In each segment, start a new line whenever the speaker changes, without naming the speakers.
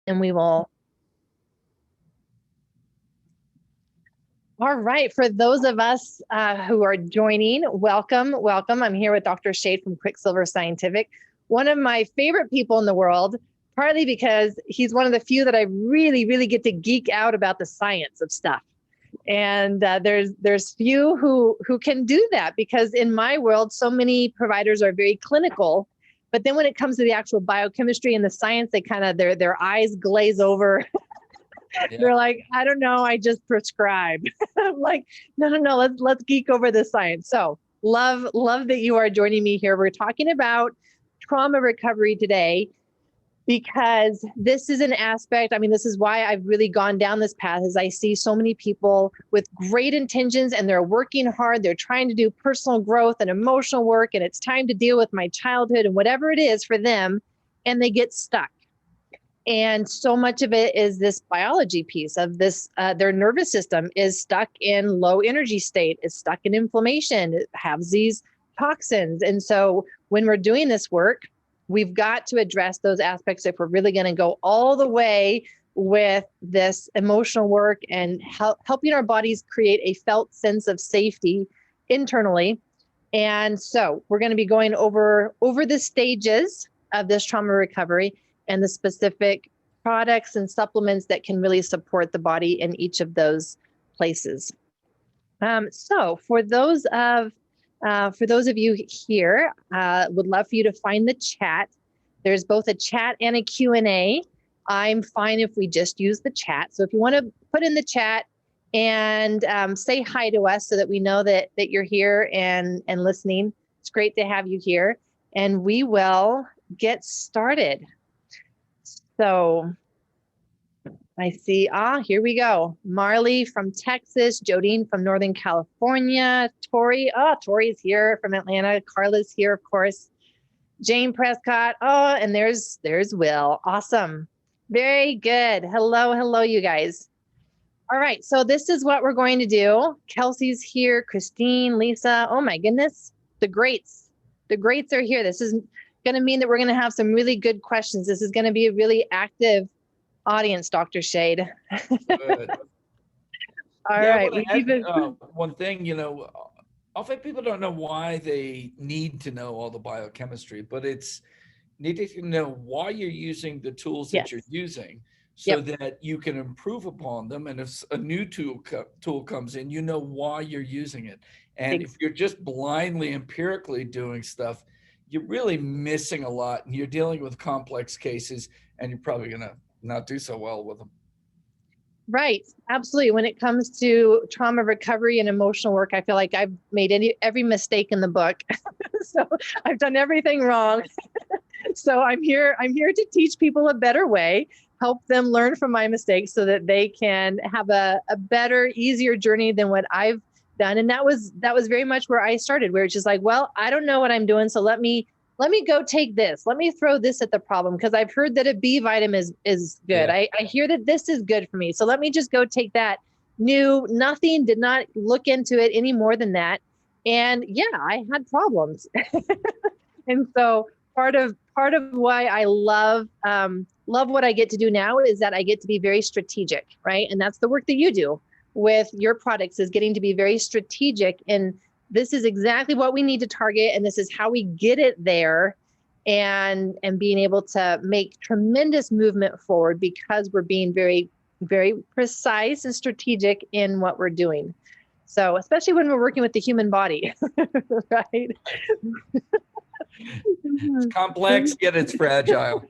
And we will. All right. For those of us who are joining, welcome. I'm here with Dr. Shade from Quicksilver Scientific, one of my favorite people in the world, partly because he's one of the few that I really, really get to geek out about the science of stuff. And there's few who can do that, because in my world, so many providers are very clinical. But then when it comes to the actual biochemistry and the science, they kind of their eyes glaze over. Yeah. They're like, I don't know, I just prescribe. I'm like, no, let's geek over the science. So love that you are joining me here. We're talking about trauma recovery today, because this is an aspect. I mean, this is why I've really gone down this path, is I see so many people with great intentions and they're working hard. They're trying to do personal growth and emotional work, and it's time to deal with my childhood and whatever it is for them, and they get stuck. And so much of it is this biology piece of this, their nervous system is stuck in low energy state, is stuck in inflammation, it has these toxins. And so when we're doing this work, we've got to address those aspects if we're really going to go all the way with this emotional work and helping our bodies create a felt sense of safety internally. And so we're going to be going over the stages of this trauma recovery and the specific products and supplements that can really support the body in each of those places. So for those of you here, would love for you to find the chat. There's both a chat and a Q&A. I'm fine if we just use the chat. So if you want to put in the chat and say hi to us so that we know that you're here and listening, it's great to have you here. And we will get started. So I see, here we go. Marley from Texas, Jodine from Northern California, Tori's here from Atlanta, Carla's here, of course, Jane Prescott, and there's Will. Awesome. Very good. Hello, you guys. All right, so this is what we're going to do. Kelsey's here, Christine, Lisa, oh my goodness, the greats are here. This is going to mean that we're going to have some really good questions. This is going to be a really active audience, Dr. Shade.
Good.
All right.
One thing, often people don't know why they need to know all the biochemistry, but it's needed to know why you're using the tools that you're using, so that you can improve upon them. And if a new tool comes in, you know why you're using it. And if you're just blindly, empirically doing stuff, you're really missing a lot, and you're dealing with complex cases, and you're probably going to not do so well with them.
Right. Absolutely. When it comes to trauma recovery and emotional work, I feel like I've made every mistake in the book. So I've done everything wrong. So I'm here to teach people a better way, help them learn from my mistakes so that they can have a better, easier journey than what I've done. And that was very much where I started, where it's just like, well, I don't know what I'm doing. So let me go take this. Let me throw this at the problem, because I've heard that a B vitamin is good. Yeah. I hear that this is good for me. So let me just go take that. Nothing, did not look into it any more than that. And yeah, I had problems. And so part of why I love what I get to do now is that I get to be very strategic, right? And that's the work that you do with your products, is getting to be very strategic. And this is exactly what we need to target, and this is how we get it there, and being able to make tremendous movement forward, because we're being very, very precise and strategic in what we're doing. So especially when we're working with the human body, right?
It's complex, yet it's fragile.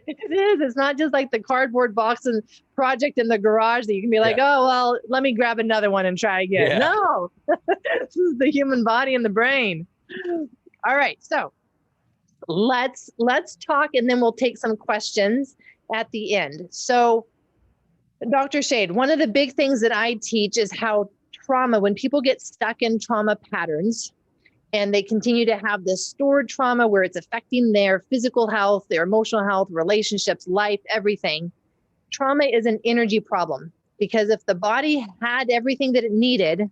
It is. It's not just like the cardboard box and project in the garage that you can be like, oh, well, let me grab another one and try again. Yeah. No, this is the human body and the brain. All right. So let's talk, and then we'll take some questions at the end. So Dr. Shade, one of the big things that I teach is how trauma, when people get stuck in trauma patterns, and they continue to have this stored trauma where it's affecting their physical health, their emotional health, relationships, life, everything. Trauma is an energy problem, because if the body had everything that it needed,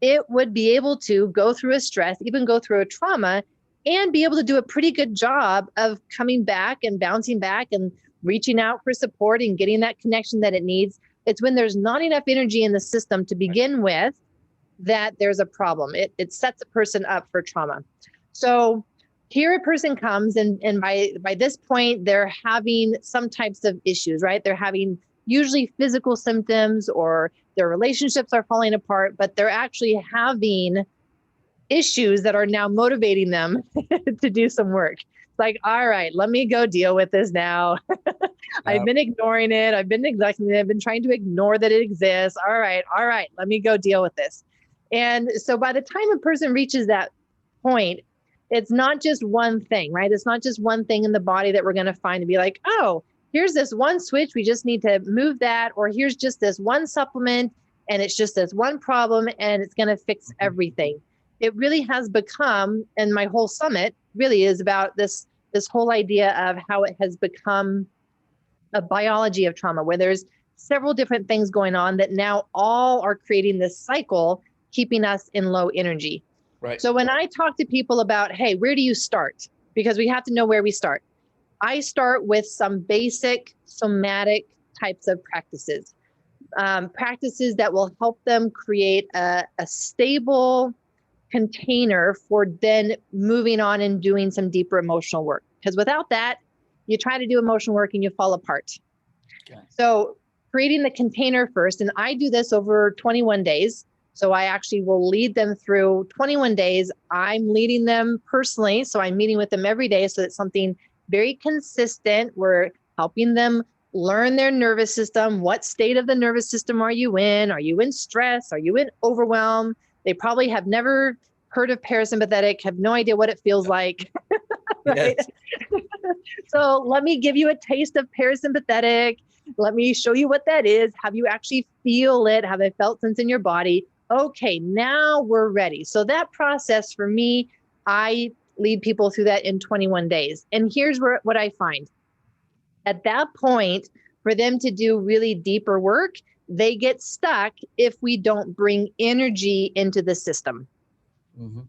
it would be able to go through a stress, even go through a trauma, and be able to do a pretty good job of coming back and bouncing back and reaching out for support and getting that connection that it needs. It's when there's not enough energy in the system to begin with that there's a problem. It sets a person up for trauma. So here a person comes and by this point, they're having some types of issues, right? They're having usually physical symptoms or their relationships are falling apart, but they're actually having issues that are now motivating them to do some work. It's like, all right, let me go deal with this now. I've been ignoring it. I've been neglecting it. I've been trying to ignore that it exists. All right, let me go deal with this. And so by the time a person reaches that point, it's not just one thing, right? It's not just one thing in the body that we're going to find and be like, oh, here's this one switch. We just need to move that. Or here's just this one supplement and it's just this one problem and it's going to fix everything. It really has become, and my whole summit really is about this whole idea of how it has become a biology of trauma, where there's several different things going on that now all are creating this cycle, keeping us in low energy.
Right.
So when I talk to people about, hey, where do you start? Because we have to know where we start. I start with some basic somatic types of practices, practices that will help them create a stable container for then moving on and doing some deeper emotional work. Because without that, you try to do emotional work and you fall apart. Okay. So creating the container first, and I do this over 21 days. So I actually will lead them through 21 days. I'm leading them personally. So I'm meeting with them every day. So it's something very consistent. We're helping them learn their nervous system. What state of the nervous system are you in? Are you in stress? Are you in overwhelm? They probably have never heard of parasympathetic, have no idea what it feels like. Right? Yes. So let me give you a taste of parasympathetic. Let me show you what that is. Have you actually feel it? Have it felt sense in your body? Okay, now we're ready. So that process for me, I lead people through that in 21 days. And here's what I find. At that point, for them to do really deeper work, they get stuck if we don't bring energy into the system. Mm-hmm.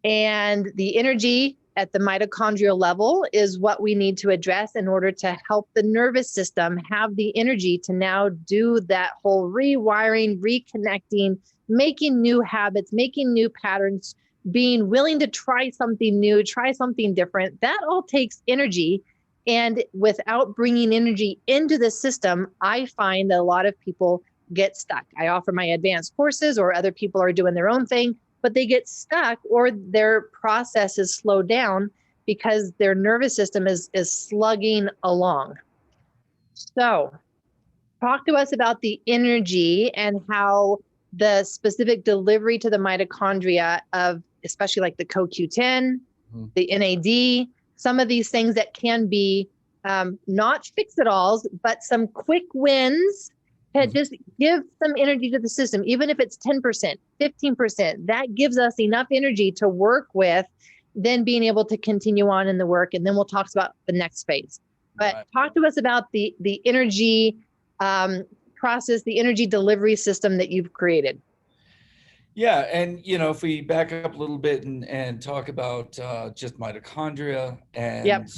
And the energy at the mitochondrial level is what we need to address in order to help the nervous system have the energy to now do that whole rewiring, reconnecting, making new habits, making new patterns, being willing to try something new, try something different. That all takes energy. And without bringing energy into the system, I find that a lot of people get stuck. I offer my advanced courses or other people are doing their own thing, but they get stuck or their process is slowed down because their nervous system is slugging along. So talk to us about the energy and how the specific delivery to the mitochondria of especially like the CoQ10, the NAD, some of these things that can be not fix-it-alls, but some quick wins that just give some energy to the system, even if it's 10%, 15%, that gives us enough energy to work with, then being able to continue on in the work. And then we'll talk about the next phase. But talk to us about the energy process, the energy delivery system that you've created.
Yeah, and if we back up a little bit and talk about just mitochondria and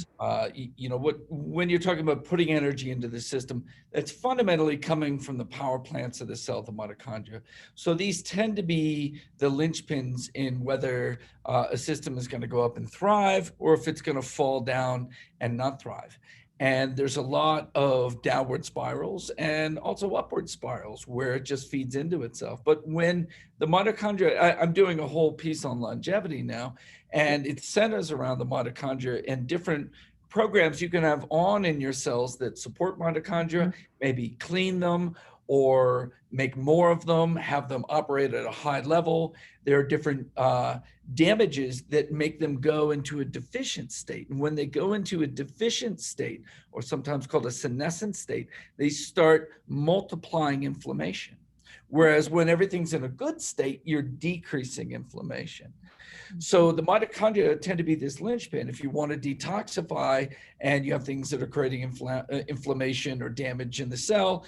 when you're talking about putting energy into the system, that's fundamentally coming from the power plants of the cell, the mitochondria. So these tend to be the linchpins in whether a system is going to go up and thrive or if it's going to fall down and not thrive. And there's a lot of downward spirals and also upward spirals where it just feeds into itself. But when the mitochondria, I'm doing a whole piece on longevity now, and it centers around the mitochondria and different programs you can have on in your cells that support mitochondria, maybe clean them or make more of them, have them operate at a high level. There are different damages that make them go into a deficient state. And when they go into a deficient state, or sometimes called a senescent state, they start multiplying inflammation. Whereas when everything's in a good state, you're decreasing inflammation. So the mitochondria tend to be this linchpin. If you want to detoxify and you have things that are creating inflammation or damage in the cell,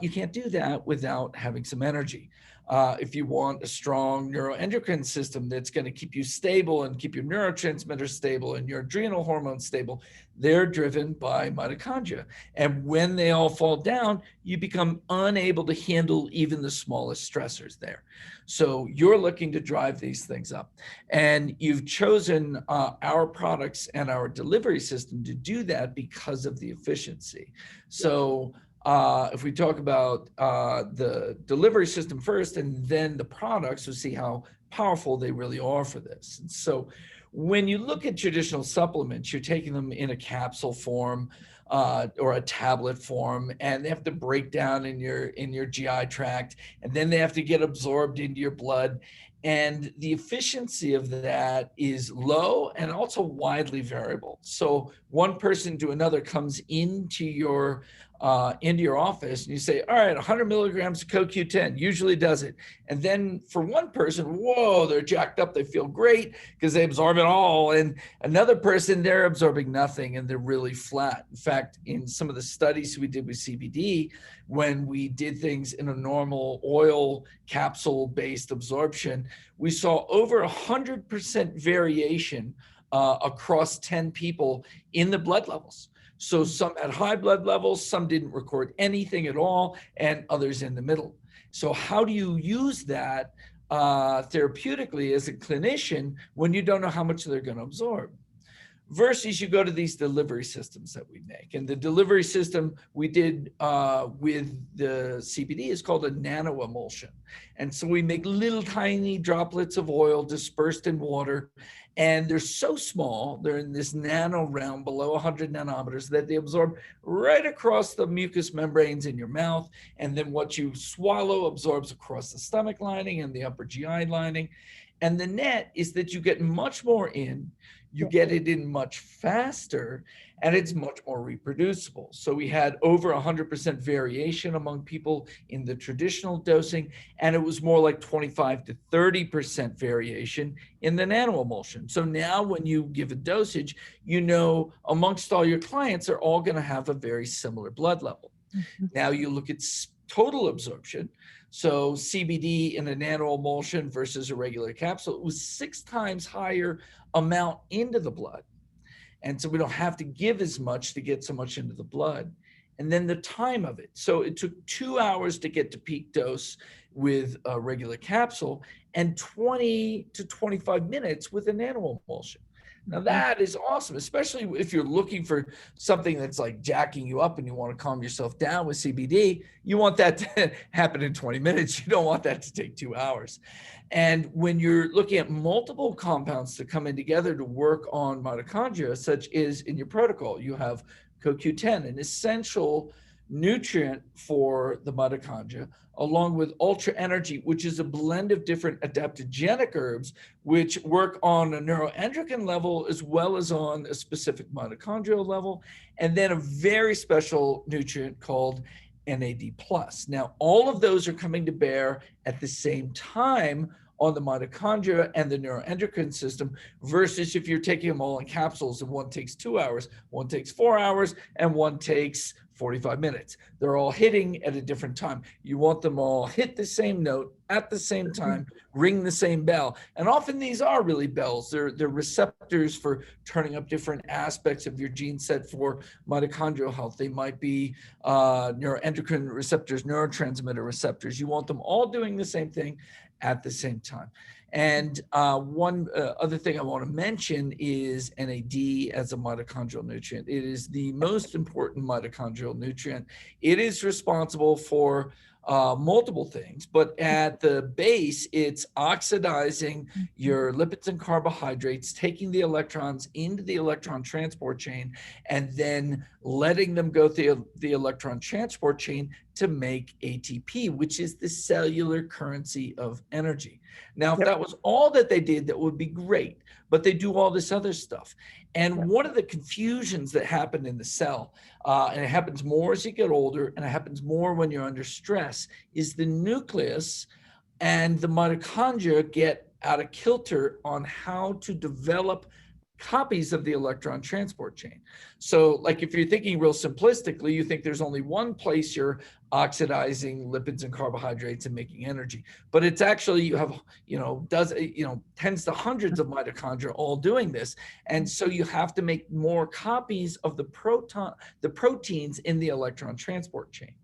you can't do that without having some energy. If you want a strong neuroendocrine system that's going to keep you stable and keep your neurotransmitters stable and your adrenal hormones stable, they're driven by mitochondria. And when they all fall down, you become unable to handle even the smallest stressors there. So you're looking to drive these things up. And you've chosen our products and our delivery system to do that because of the efficiency. So if we talk about the delivery system first and then the products, we'll see how powerful they really are for this. And so when you look at traditional supplements, you're taking them in a capsule form or a tablet form, and they have to break down in your GI tract, and then they have to get absorbed into your blood. And the efficiency of that is low and also widely variable. So one person to another comes into your office and you say, all right, 100 milligrams of CoQ10 usually does it. And then for one person, whoa, they're jacked up. They feel great because they absorb it all. And another person, they're absorbing nothing and they're really flat. In fact, in some of the studies we did with CBD, when we did things in a normal oil capsule based absorption, we saw over 100% variation across 10 people in the blood levels. So some had high blood levels, some didn't record anything at all, and others in the middle. So how do you use that therapeutically as a clinician when you don't know how much they're going to absorb? Versus you go to these delivery systems that we make. And the delivery system we did with the CBD is called a nano emulsion. And so we make little tiny droplets of oil dispersed in water. And they're so small, they're in this nano realm below 100 nanometers that they absorb right across the mucous membranes in your mouth. And then what you swallow absorbs across the stomach lining and the upper GI lining. And the net is that you get much more in, you get it in much faster, and it's much more reproducible. So we had over 100% variation among people in the traditional dosing, and it was more like 25 to 30% variation in the nanoemulsion. So now when you give a dosage, you know amongst all your clients are all going to have a very similar blood level. Mm-hmm. Now you look at total absorption. So CBD in a nanoemulsion versus a regular capsule, it was 6 times higher amount into the blood. And so we don't have to give as much to get so much into the blood. And then the time of it. So it took 2 hours to get to peak dose with a regular capsule and 20 to 25 minutes with a nanoemulsion. Now that is awesome, especially if you're looking for something that's like jacking you up and you want to calm yourself down with CBD. You want that to happen in 20 minutes. You don't want that to take 2 hours. And when you're looking at multiple compounds to come in together to work on mitochondria, such as in your protocol, you have CoQ10, an essential nutrient for the mitochondria, along with ultra energy, which is a blend of different adaptogenic herbs, which work on a neuroendocrine level as well as on a specific mitochondrial level, and then a very special nutrient called NAD+. Now, all of those are coming to bear at the same time on the mitochondria and the neuroendocrine system, versus if you're taking them all in capsules and one takes 2 hours, one takes 4 hours, and one takes 45 minutes. They're all hitting at a different time. You want them all hit the same note at the same time, ring the same bell. And often these are really bells. They're receptors for turning up different aspects of your gene set for mitochondrial health. They might be neuroendocrine receptors, neurotransmitter receptors. You want them all doing the same thing at the same time. And one other thing I want to mention is NAD as a mitochondrial nutrient. It is the most important mitochondrial nutrient. It is responsible for multiple things, but at the base, it's oxidizing your lipids and carbohydrates, taking the electrons into the electron transport chain, and then letting them go through the electron transport chain to make ATP, which is the cellular currency of energy. Now, if that was all that they did, that would be great, but they do all this other stuff. And one of the confusions that happen in the cell, and it happens more as you get older, and it happens more when you're under stress, is the nucleus and the mitochondria get out of kilter on how to develop copies of the electron transport chain. So like if you're thinking real simplistically, you think there's only one place you're oxidizing lipids and carbohydrates and making energy, but it's actually, you have, tens to hundreds of mitochondria all doing this. And so you have to make more copies of the proteins in the electron transport chain.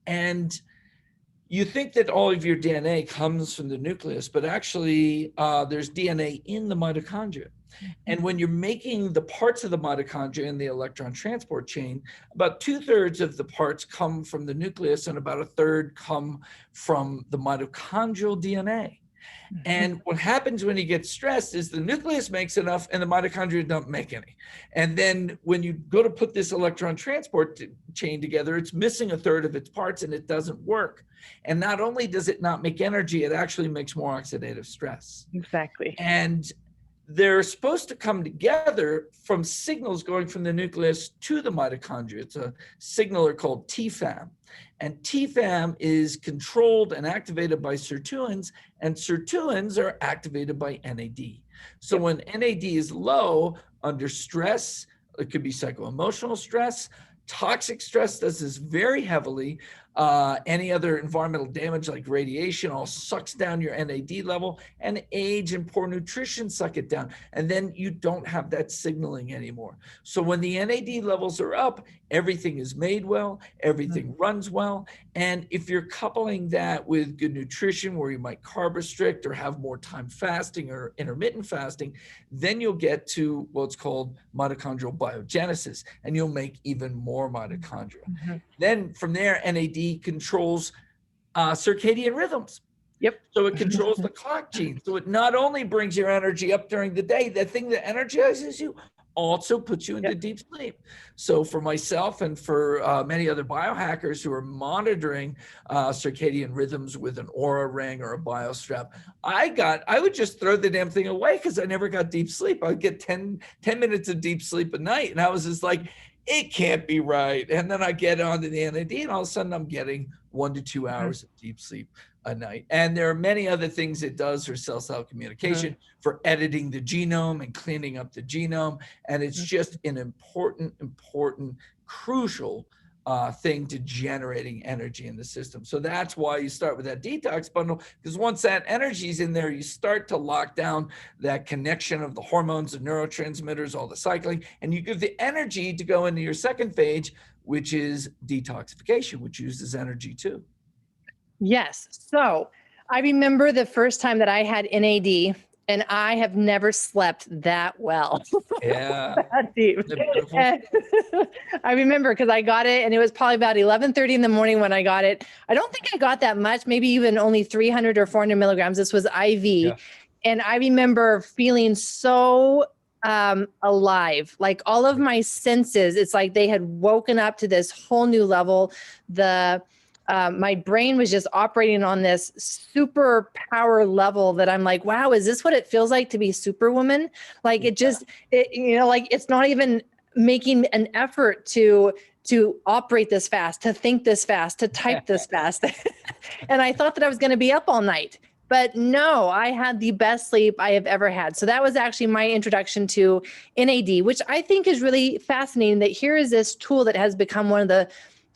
And you think that all of your DNA comes from the nucleus, but actually there's DNA in the mitochondria. And when you're making the parts of the mitochondria in the electron transport chain, about 2/3 of the parts come from the nucleus and about 1/3 come from the mitochondrial DNA. And what happens when you get stressed is the nucleus makes enough and the mitochondria don't make any. And then when you go to put this electron transport chain together, it's missing 1/3 of its parts and it doesn't work. And not only does it not make energy, it actually makes more oxidative stress.
Exactly.
And they're supposed to come together from signals going from the nucleus to the mitochondria. It's a signaler called TFAM. And TFAM is controlled and activated by sirtuins, and sirtuins are activated by NAD. So when NAD is low under stress, it could be psycho-emotional stress, toxic stress does this very heavily. Any other environmental damage like radiation all sucks down your NAD level, and age and poor nutrition suck it down. And then you don't have that signaling anymore. So when the NAD levels are up, everything is made well, everything runs well. And if you're coupling that with good nutrition where you might carb restrict or have more time fasting or intermittent fasting, then you'll get to what's called mitochondrial biogenesis, and you'll make even more mitochondria. Then from there, NAD controls circadian rhythms.
Yep.
So it controls the clock gene. So it not only brings your energy up during the day, the thing that energizes you also puts you into deep sleep. So for myself and for many other biohackers who are monitoring circadian rhythms with an Aura ring or a BioStrap, I would just throw the damn thing away because I never got deep sleep. I would get 10 minutes of deep sleep a night. And I was just like, it can't be right. And then I get onto the NAD and all of a sudden I'm getting 1 to 2 hours of deep sleep a night. And there are many other things it does for cell-cell communication, for editing the genome and cleaning up the genome. And it's just an important, crucial thing to generating energy in the system. So that's why you start with that detox bundle, because once that energy is in there, you start to lock down that connection of the hormones and neurotransmitters, all the cycling, and you give the energy to go into your second phase, which is detoxification, which uses energy too.
Yes. So I remember the first time that I had NAD, and I have never slept that well.
Yeah.
That deep. I remember because I got it and it was probably about 11:30 in the morning when I got it. I don't think I got that much, maybe even only 300 or 400 milligrams. This was IV. Yeah. And I remember feeling so alive, like all of my senses, it's like they had woken up to this whole new level. My brain was just operating on this super power level that I'm like, wow, is this what it feels like to be Superwoman? Like like it's not even making an effort to operate this fast, to think this fast, to type this fast. And I thought that I was going to be up all night. But no, I had the best sleep I have ever had. So that was actually my introduction to NAD, which I think is really fascinating, that here is this tool that has become one of the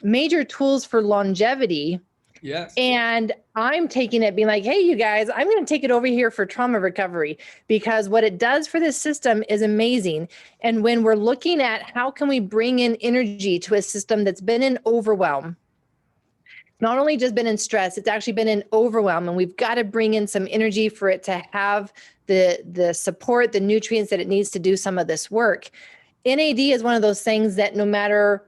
major tools for longevity.
Yes.
And I'm taking it being like, hey, you guys, I'm going to take it over here for trauma recovery, because what it does for this system is amazing. And when we're looking at how can we bring in energy to a system that's been in overwhelm, not only just been in stress, it's actually been in overwhelm, and we've got to bring in some energy for it to have the support, the nutrients that it needs to do some of this work. NAD is one of those things that no matter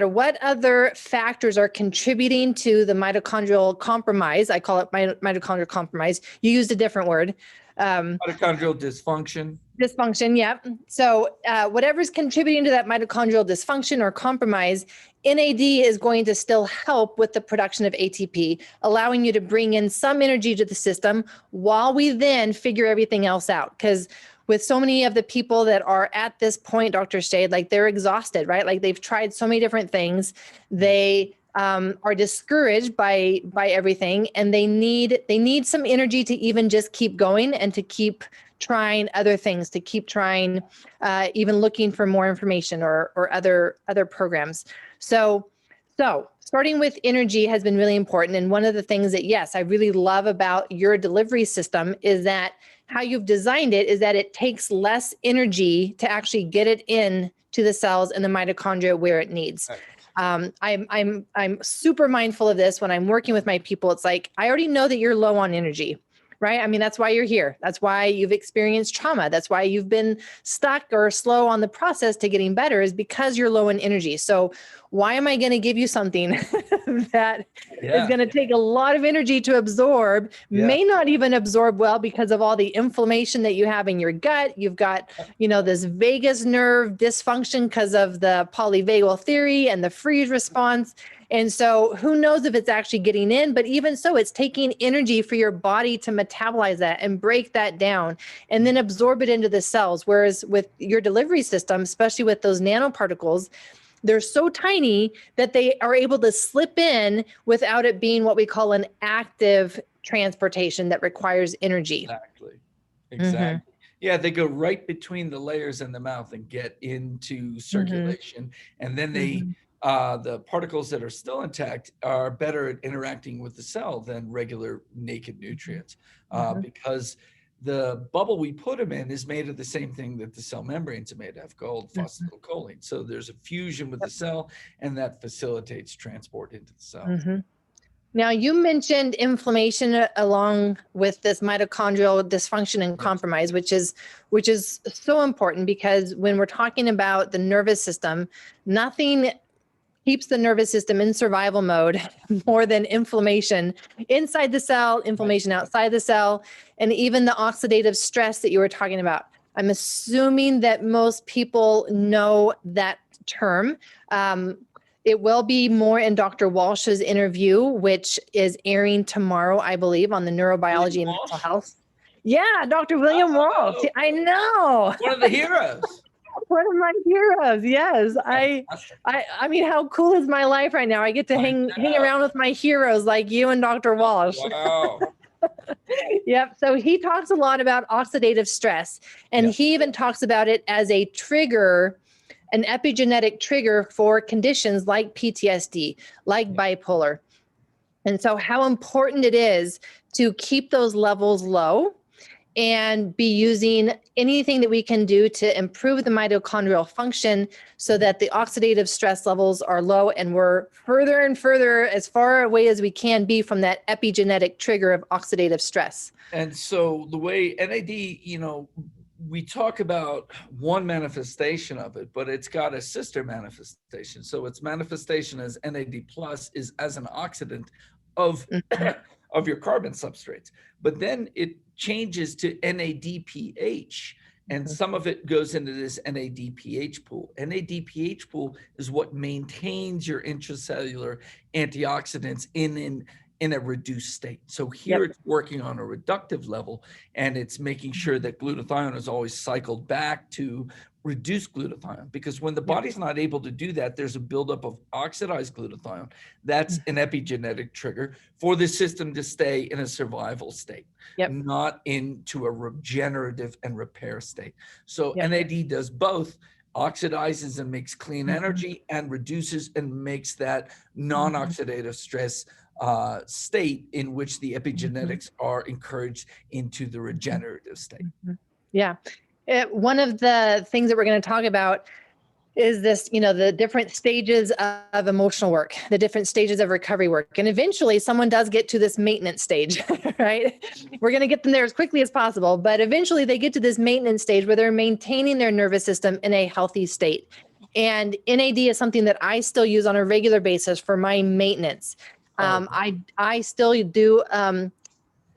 what other factors are contributing to the mitochondrial compromise, I call it mitochondrial compromise. You used a different word.
Mitochondrial dysfunction.
Dysfunction, yeah. So whatever's contributing to that mitochondrial dysfunction or compromise, NAD is going to still help with the production of ATP, allowing you to bring in some energy to the system while we then figure everything else out. Because with so many of the people that are at this point, Dr. Shade, like they're exhausted, right? Like they've tried so many different things. They are discouraged by everything, and they need some energy to even just keep going and to keep trying other things, to keep trying, even looking for more information or other programs. So starting with energy has been really important. And one of the things that, yes, I really love about your delivery system is that how you've designed it is that it takes less energy to actually get it in to the cells and the mitochondria where it needs. I'm super mindful of this when I'm working with my people. It's like, I already know that you're low on energy, right? I mean, that's why you're here. That's why you've experienced trauma. That's why you've been stuck or slow on the process to getting better, is because you're low in energy. So why am I going to give you something that is going to take a lot of energy to absorb, may not even absorb well because of all the inflammation that you have in your gut? You've got, this vagus nerve dysfunction because of the polyvagal theory and the freeze response. And so who knows if it's actually getting in, but even so, it's taking energy for your body to metabolize that and break that down and then absorb it into the cells. Whereas with your delivery system, especially with those nanoparticles, they're so tiny that they are able to slip in without it being what we call an active transportation that requires energy.
Exactly. Yeah, they go right between the layers in the mouth and get into circulation. And then they, the particles that are still intact are better at interacting with the cell than regular naked nutrients, because the bubble we put them in is made of the same thing that the cell membranes are made of, gold phosphatidylcholine. So there's a fusion with the cell, and that facilitates transport into the cell.
Now, you mentioned inflammation along with this mitochondrial dysfunction and compromise, which is so important, because when we're talking about the nervous system, nothing keeps the nervous system in survival mode more than inflammation inside the cell, inflammation outside the cell, and even the oxidative stress that you were talking about. I'm assuming that most people know that term. It will be more in Dr. Walsh's interview, which is airing tomorrow, I believe, on the neurobiology and mental health. Yeah, Dr. William Walsh. I know.
One of the heroes.
One of my heroes. Yes. I mean, how cool is my life right now? I get to hang around with my heroes like you and Dr. Walsh.
Wow.
Yep. So he talks a lot about oxidative stress, and he even talks about it as a trigger, an epigenetic trigger for conditions like PTSD, like bipolar. And so how important it is to keep those levels low and be using anything that we can do to improve the mitochondrial function so that the oxidative stress levels are low, and we're further and further, as far away as we can be, from that epigenetic trigger of oxidative stress.
And so the way NAD, we talk about one manifestation of it, but it's got a sister manifestation. So its manifestation as NAD plus is as an oxidant of of your carbon substrates, but then it changes to NADPH, and some of it goes into this NADPH pool. NADPH pool is what maintains your intracellular antioxidants in a reduced state. So here it's working on a reductive level, and it's making sure that glutathione is always cycled back to reduce glutathione, because when the body's not able to do that, there's a buildup of oxidized glutathione. That's an epigenetic trigger for the system to stay in a survival state, not into a regenerative and repair state. So NAD does both, oxidizes and makes clean energy, and reduces and makes that non-oxidative stress state in which the epigenetics are encouraged into the regenerative state.
Yeah. One of the things that we're going to talk about is this, the different stages of emotional work, the different stages of recovery work. And eventually someone does get to this maintenance stage, right? We're going to get them there as quickly as possible, but eventually they get to this maintenance stage where they're maintaining their nervous system in a healthy state. And NAD is something that I still use on a regular basis for my maintenance. I still do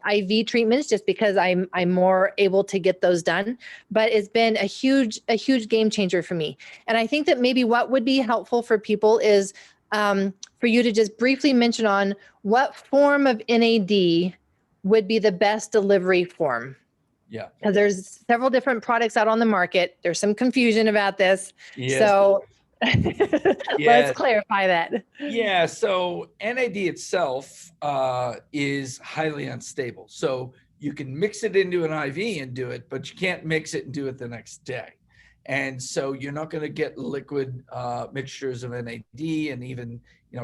IV treatments just because I'm more able to get those done, but it's been a huge game changer for me. And I think that maybe what would be helpful for people is for you to just briefly mention on what form of NAD would be the best delivery form.
Yeah.
Because there's several different products out on the market. There's some confusion about this. So let's clarify that.
Yeah, so NAD itself is highly unstable. So You can mix it into an IV and do it, but you can't mix it and do it the next day. And so you're not going to get liquid mixtures of NAD, and even,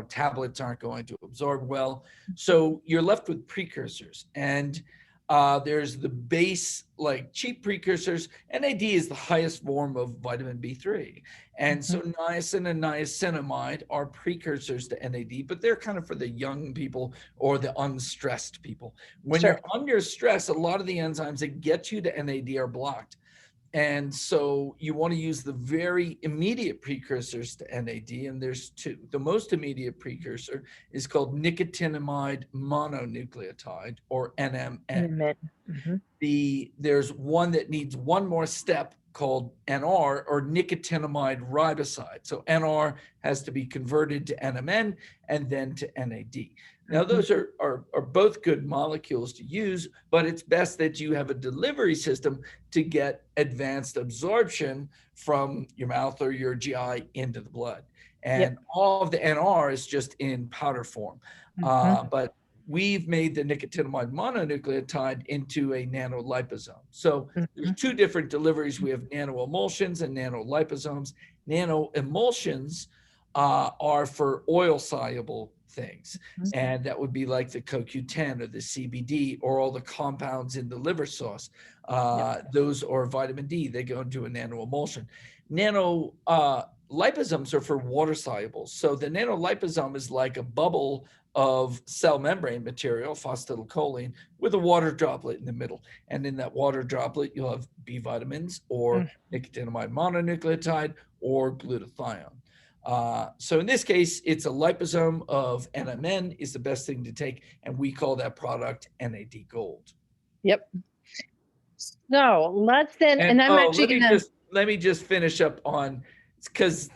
tablets aren't going to absorb well. So you're left with precursors. And there's the base, like cheap precursors. NAD is the highest form of vitamin B3. And so niacin and niacinamide are precursors to NAD, but they're kind of for the young people or the unstressed people. When you're under stress, a lot of the enzymes that get you to NAD are blocked. And so you want to use the very immediate precursors to NAD, and there's two. The most immediate precursor is called nicotinamide mononucleotide, or NMN. There's one that needs one more step called NR, or nicotinamide riboside. So NR has to be converted to NMN and then to NAD. Now, those are both good molecules to use, but it's best that you have a delivery system to get advanced absorption from your mouth or your GI into the blood. And all of the NR is just in powder form. But we've made the nicotinamide mononucleotide into a nanoliposome. So there's two different deliveries. We have nanoemulsions and nanoliposomes. Nanoemulsions are for oil-soluble things, and that would be like the CoQ10 or the CBD or all the compounds in the liver sauce. Those, or vitamin D, they go into a nanoemulsion. Liposomes are for water soluble. So the nanoliposome is like a bubble of cell membrane material, phosphatidylcholine, with a water droplet in the middle. And in that water droplet, you'll have B vitamins or nicotinamide mononucleotide or glutathione. So in this case, it's a liposome of NMN is the best thing to take, and we call that product NAD Gold.
So let's then, and I'm actually
let me just finish up on, because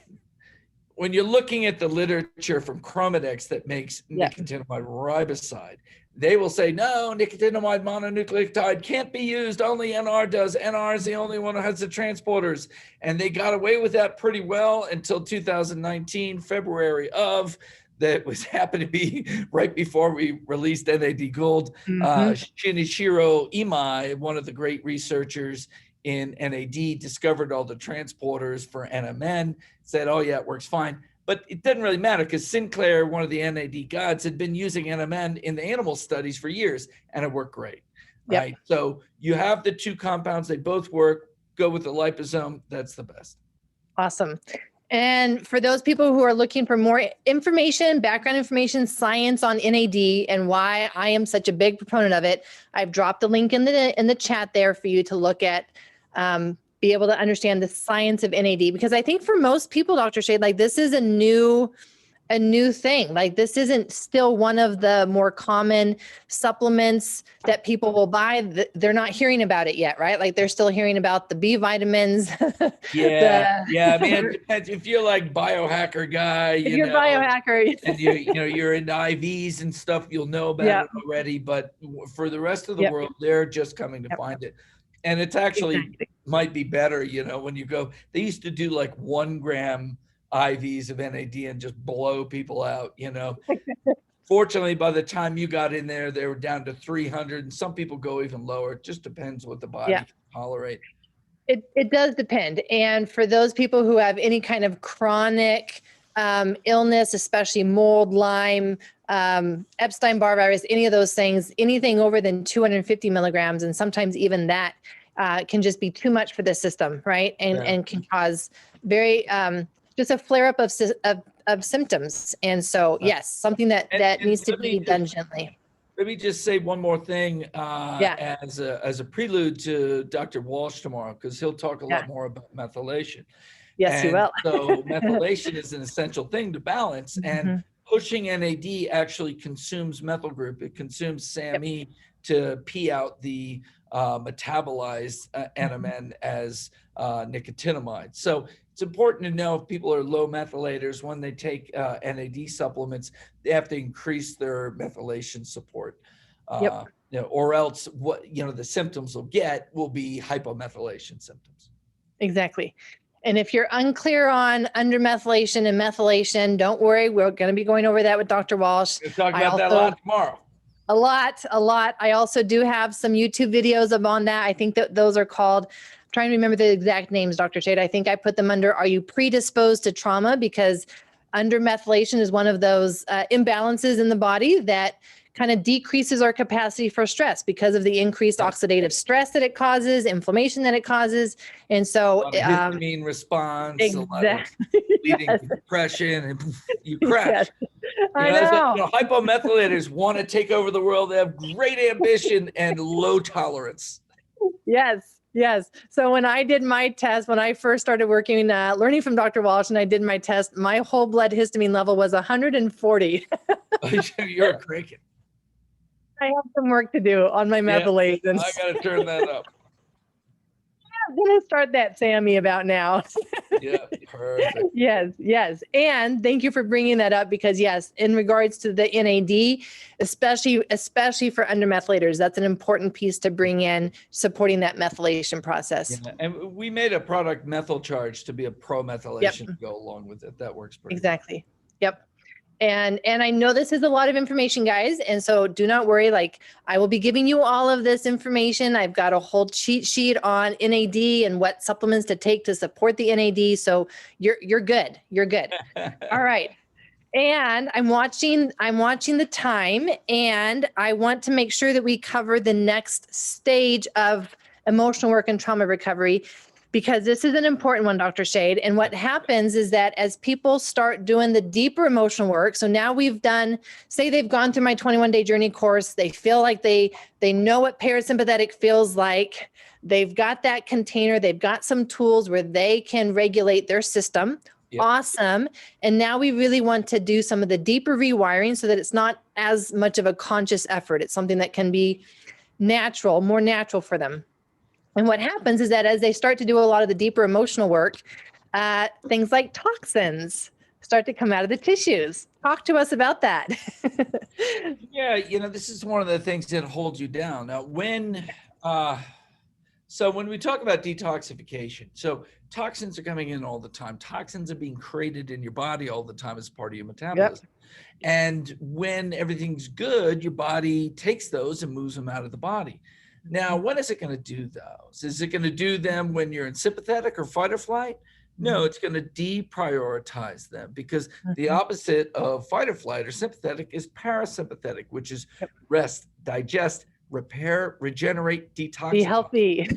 when you're looking at the literature from Chromadex that makes nicotinamide riboside, they will say, no, nicotinamide mononucleotide can't be used. Only NR does. NR is the only one who has the transporters. And they got away with that pretty well until 2019, February of, that was happened to be right before we released NAD Gold. Shinichiro Imai, one of the great researchers in NAD, discovered all the transporters for NMN, said, oh yeah, it works fine. But it doesn't really matter, because Sinclair, one of the NAD gods, had been using NMN in the animal studies for years, and it worked great, right? So you have the two compounds, they both work. Go with the liposome, that's the best.
Awesome. And for those people who are looking for more information, background information, science on NAD and why I am such a big proponent of it, I've dropped the link in the chat there for you to look at, be able to understand the science of NAD. Because I think for most people, Dr. Shade, like this is a new thing. Like this isn't still one of the more common supplements that people will buy. They're not hearing about it yet, right? Like they're still hearing about the B vitamins.
I mean, it depends. If you're like biohacker guy, you're
biohacker,
and you're into IVs and stuff, you'll know about it already. But for the rest of the world, they're just coming to find it. And it's actually might be better, when you go, they used to do like 1 gram IVs of NAD and just blow people out, Fortunately, by the time you got in there, they were down to 300, and some people go even lower. It just depends what the body can tolerate.
It does depend. And for those people who have any kind of chronic illness, especially mold, Lyme, Epstein-Barr virus, any of those things, anything over than 250 milligrams, and sometimes even that can just be too much for the system, right? And can cause very just a flare up of symptoms. And so, yes, something that needs to be done gently.
Let me just say one more thing as a prelude to Dr. Walsh tomorrow, because he'll talk a lot more about methylation.
Yes, he will.
So methylation is an essential thing to balance, and pushing NAD actually consumes methyl group. It consumes SAMe to pee out the metabolized NMN as nicotinamide. So it's important to know if people are low methylators, when they take NAD supplements, they have to increase their methylation support. Or else what the symptoms will be hypomethylation symptoms.
Exactly. And if you're unclear on undermethylation and methylation, don't worry. We're going to be going over that with Dr. Walsh.
We'll talk about that a lot tomorrow.
A lot, a lot. I also do have some YouTube videos on that. I think that those are called, I'm trying to remember the exact names, Dr. Shade. I think I put them under, are you predisposed to trauma? Because undermethylation is one of those imbalances in the body that kind of decreases our capacity for stress because of the increased oxidative stress that it causes, inflammation that it causes. And so,
a lot of histamine response, a lot of leading to depression, and you crash.
Yes.
You know, hypomethylators want to take over the world. They have great ambition and low tolerance.
Yes, yes. So when I did my test, when I first started working, learning from Dr. Walsh, and I did my test, my whole blood histamine level was 140.
You're a cricket.
I have some work to do on my methylation.
I got to turn that up.
I'm going to start that Sammy about now.
Yeah, perfect.
Yes, yes. And thank you for bringing that up because yes, in regards to the NAD, especially for undermethylators, that's an important piece to bring in supporting that methylation process.
Yeah, and we made a product methyl charge to be a promethylation to go along with it. That works pretty
exactly. Yep. And I know this is a lot of information, guys. And so do not worry. Like I will be giving you all of this information. I've got a whole cheat sheet on NAD and what supplements to take to support the NAD. So you're good. You're good. All right. And I'm watching the time, and I want to make sure that we cover the next stage of emotional work and trauma recovery, because this is an important one, Dr. Shade. And what happens is that as people start doing the deeper emotional work, so now we've done, say they've gone through my 21-day journey course, they feel like they know what parasympathetic feels like, they've got that container, they've got some tools where they can regulate their system. Yep. Awesome. And now we really want to do some of the deeper rewiring so that it's not as much of a conscious effort. It's something that can be natural, more natural for them. And what happens is that as they start to do a lot of the deeper emotional work, things like toxins start to come out of the tissues. Talk to us about that.
Yeah, this is one of the things that holds you down. Now, when we talk about detoxification, so toxins are coming in all the time. Toxins are being created in your body all the time as part of your metabolism. Yep. And when everything's good, your body takes those and moves them out of the body. Now, when is it going to do those? Is it going to do them when you're in sympathetic or fight or flight? No, it's going to deprioritize them, because the opposite of fight or flight or sympathetic is parasympathetic, which is rest, digest, repair, regenerate, detoxify.
Be healthy.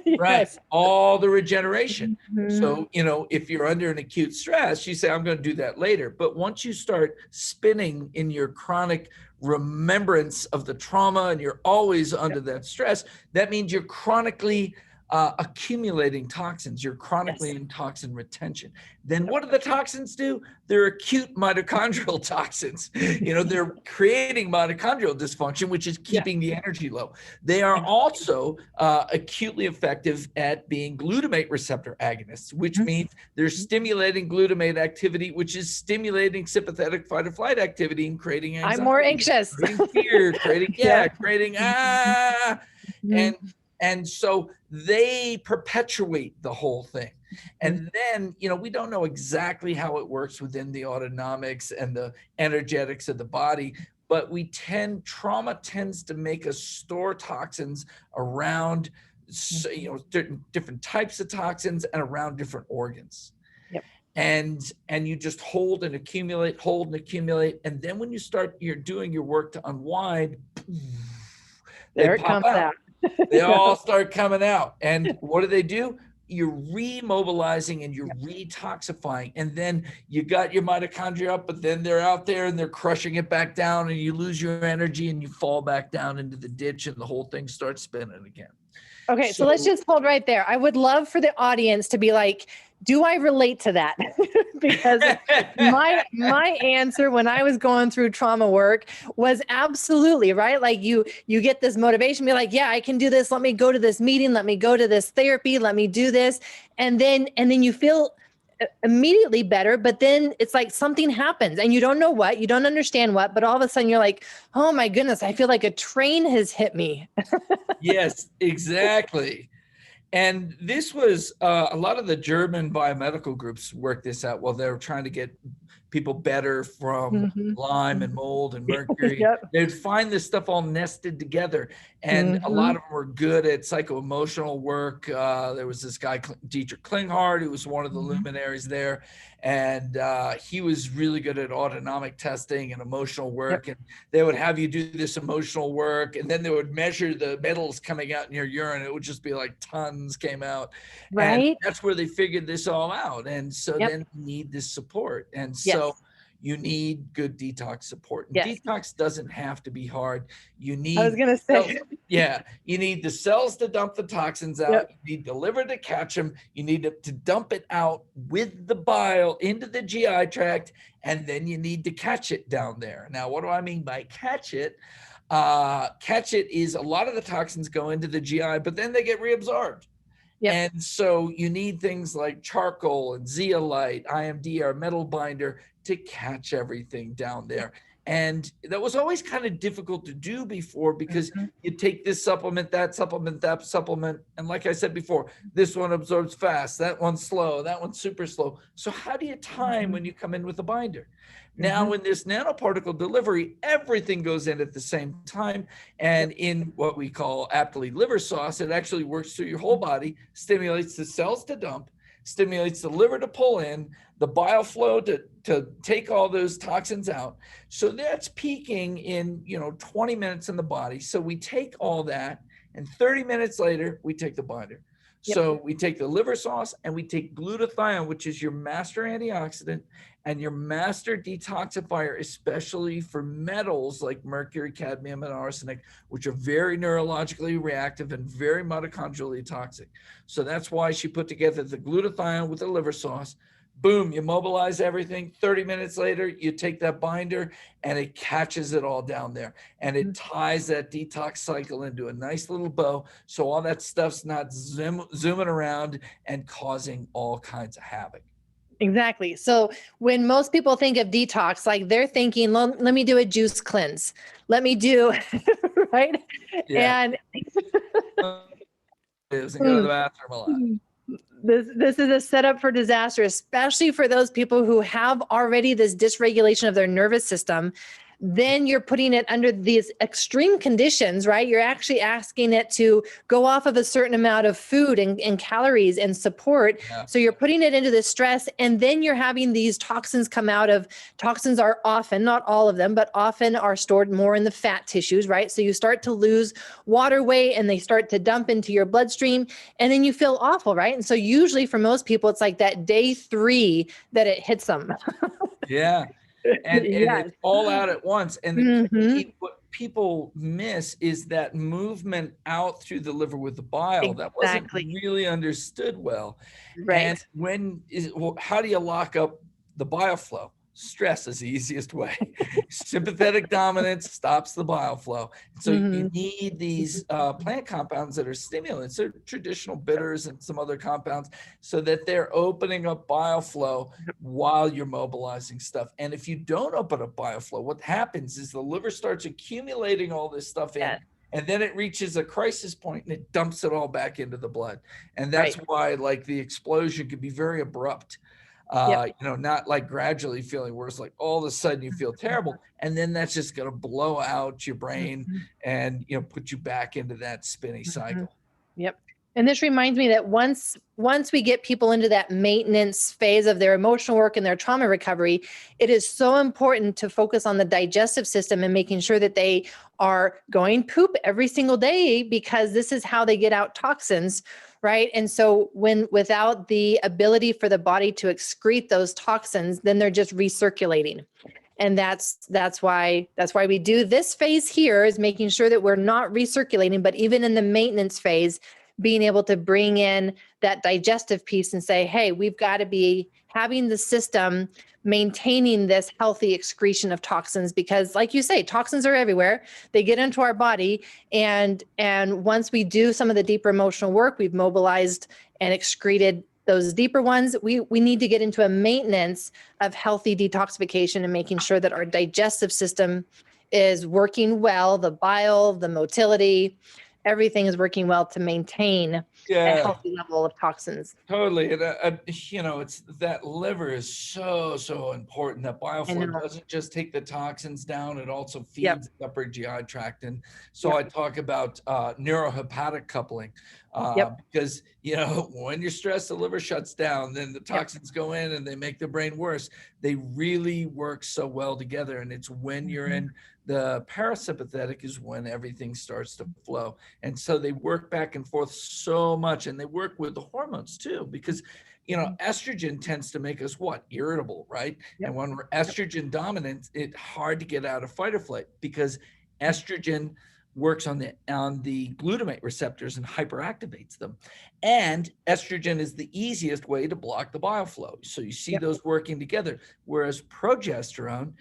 Yes. Right. All the regeneration. So, if you're under an acute stress, you say, I'm going to do that later. But once you start spinning in your chronic remembrance of the trauma and you're always under that stress, that means you're chronically accumulating toxins. You're chronically in toxin retention. Then what do the toxins do? They're acute mitochondrial toxins. They're creating mitochondrial dysfunction, which is keeping the energy low. They are also acutely effective at being glutamate receptor agonists, which means they're stimulating glutamate activity, which is stimulating sympathetic fight or flight activity and creating anxiety.
I'm more anxious.
Creating fear, creating and so they perpetuate the whole thing. And then, we don't know exactly how it works within the autonomics and the energetics of the body, but trauma tends to make us store toxins around, different types of toxins and around different organs. Yep. And you just hold and accumulate. And then when you're doing your work to unwind,
there it comes out.
They all start coming out. And what do? You're remobilizing and you're retoxifying. And then you got your mitochondria up, but then they're out there and they're crushing it back down, and you lose your energy and you fall back down into the ditch, and the whole thing starts spinning again.
Okay, so let's just hold right there. I would love for the audience to be like, do I relate to that? Because my answer when I was going through trauma work was absolutely, right? Like you get this motivation, be like, yeah, I can do this. Let me go to this meeting. Let me go to this therapy. Let me do this. And then you feel immediately better, but then it's like something happens and you don't know what, you don't understand what, but all of a sudden you're like, oh my goodness, I feel like a train has hit me.
Yes, exactly. And this was a lot of the German biomedical groups worked this out while they were trying to get people better from Lyme and mold and mercury.
Yep.
They'd find this stuff all nested together. And a lot of them were good at psycho-emotional work. There was this guy, Dietrich Klinghardt, who was one of the luminaries there. And he was really good at autonomic testing and emotional work. And they would have you do this emotional work, and then they would measure the metals coming out in your urine. It would just be like tons came out.
Right.
And that's where they figured this all out. And so then you need this support. And so you need good detox support. And detox doesn't have to be hard. You need,
I was going to say,
you need the cells to dump the toxins out. You need the liver to catch them. You need to dump it out with the bile into the GI tract. And then you need to catch it down there. Now, what do I mean by catch it? Catch it is a lot of the toxins go into the GI, but then they get reabsorbed. And so you need things like charcoal and zeolite, IMDR, metal binder to catch everything down there. And that was always kind of difficult to do before, because you take this supplement, that supplement, that supplement. And like I said before, this one absorbs fast, that one's slow, that one's super slow. So how do you time when you come in with a binder? Now, in this nanoparticle delivery, everything goes in at the same time. And in what we call aptly liver sauce, it actually works through your whole body, stimulates the cells to dump, stimulates the liver to pull in, the bile flow to take all those toxins out. So that's peaking in 20 minutes in the body. So we take all that, and 30 minutes later, we take the binder. So we take the liver sauce and we take glutathione, which is your master antioxidant and your master detoxifier, especially for metals like mercury, cadmium, and arsenic, which are very neurologically reactive and very mitochondrially toxic. So that's why she put together the glutathione with the liver sauce. Boom, you mobilize everything. 30 minutes later, you take that binder and it catches it all down there. And it ties that detox cycle into a nice little bow. So all that stuff's not zooming around and causing all kinds of havoc.
Exactly. So when most people think of detox, like they're thinking, let me do a juice cleanse. Let me do, right? And
go to the bathroom a lot.
This is a setup for disaster, especially for those people who have already this dysregulation of their nervous system. Then you're putting it under these extreme conditions, right? You're actually asking it to go off of a certain amount of food and calories and support. So you're putting it into this stress, and then you're having these toxins come out of, toxins are often, not all of them, but often are stored more in the fat tissues, right? So you start to lose water weight and they start to dump into your bloodstream, and then you feel awful, right? And so usually for most people, it's like that day 3 that it hits them.
And it's all out at once. And what people miss is that movement out through the liver with the bile that wasn't really understood well. And how do you lock up the bile flow? Stress is the easiest way. Sympathetic dominance stops the bile flow. So you need these plant compounds that are stimulants. They're traditional bitters and some other compounds, so that they're opening up bile flow while you're mobilizing stuff. And if you don't open up bile flow, what happens is the liver starts accumulating all this stuff in. And then it reaches a crisis point and it dumps it all back into the blood. And that's why, like, the explosion could be very abrupt. Not like gradually feeling worse, like all of a sudden you feel terrible. And then that's just going to blow out your brain and, put you back into that spinny cycle.
And this reminds me that once we get people into that maintenance phase of their emotional work and their trauma recovery, it is so important to focus on the digestive system and making sure that they are going poop every single day, because this is how they get out toxins. Right. And so without the ability for the body to excrete those toxins, then they're just recirculating. And that's why we do this phase here, is making sure that we're not recirculating, but even in the maintenance phase, being able to bring in that digestive piece and say, hey, we've got to be having the system maintaining this healthy excretion of toxins, because like you say, toxins are everywhere. They get into our body. And once we do some of the deeper emotional work, we've mobilized and excreted those deeper ones. We need to get into a maintenance of healthy detoxification and making sure that our digestive system is working well, the bile, the motility, everything is working well to maintain a
Yeah.
healthy level of toxins.
Totally. And, it's that liver is so important. That
I
bioflow
know.
doesn't just take the toxins down, it also
Yep.
feeds the upper GI tract. And so
Yep.
I talk about neurohepatic coupling
Yep.
because, when you're stressed, the liver shuts down, then the toxins go in and they make the brain worse. They really work so well together. And it's when you're in the parasympathetic is when everything starts to flow. And so they work back and forth so much, and they work with the hormones too, because estrogen tends to make us irritable, right?
Yep.
And when we're estrogen dominant, it's hard to get out of fight or flight because estrogen works on the glutamate receptors and hyperactivates them. And estrogen is the easiest way to block the bile flow. So you see those working together, whereas progesterone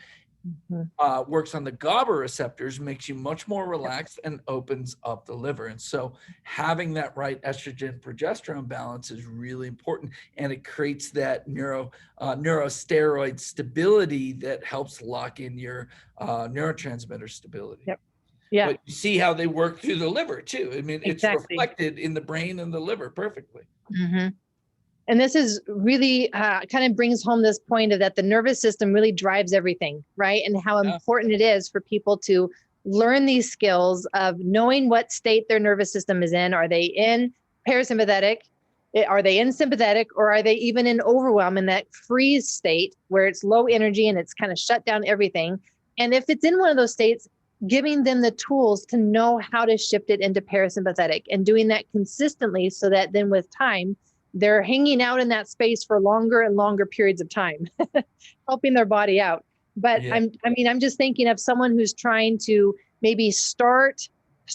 works on the GABA receptors, makes you much more relaxed and opens up the liver. And so having that right estrogen progesterone balance is really important, and it creates that neurosteroid stability that helps lock in your neurotransmitter stability.
Yep. Yeah.
But you see how they work through the liver too. I mean, it's
Exactly.
reflected in the brain and the liver perfectly.
And this is really kind of brings home this point of that the nervous system really drives everything, right? And how important it is for people to learn these skills of knowing what state their nervous system is in. Are they in parasympathetic? Are they in sympathetic? Or are they even in overwhelm, in that freeze state where it's low energy and it's kind of shut down everything? And if it's in one of those states, giving them the tools to know how to shift it into parasympathetic, and doing that consistently so that then with time, they're hanging out in that space for longer and longer periods of time, helping their body out. But I'm just thinking of someone who's trying to maybe start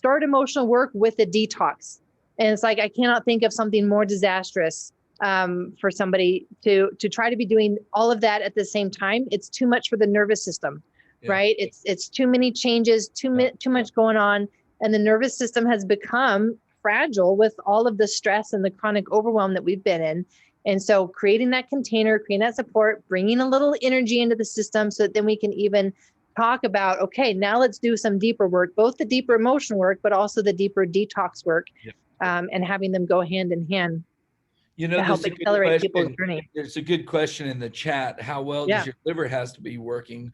emotional work with a detox. And it's like, I cannot think of something more disastrous for somebody to try to be doing all of that at the same time. It's too much for the nervous system, right? It's too many changes, too much going on. And the nervous system has become fragile with all of the stress and the chronic overwhelm that we've been in. And so creating that container, creating that support, bringing a little energy into the system so that then we can even talk about, okay, now let's do some deeper work, both the deeper emotional work, but also the deeper detox work, and having them go hand in hand to help accelerate people's journey.
There's a good question in the chat. How well does your liver has to be working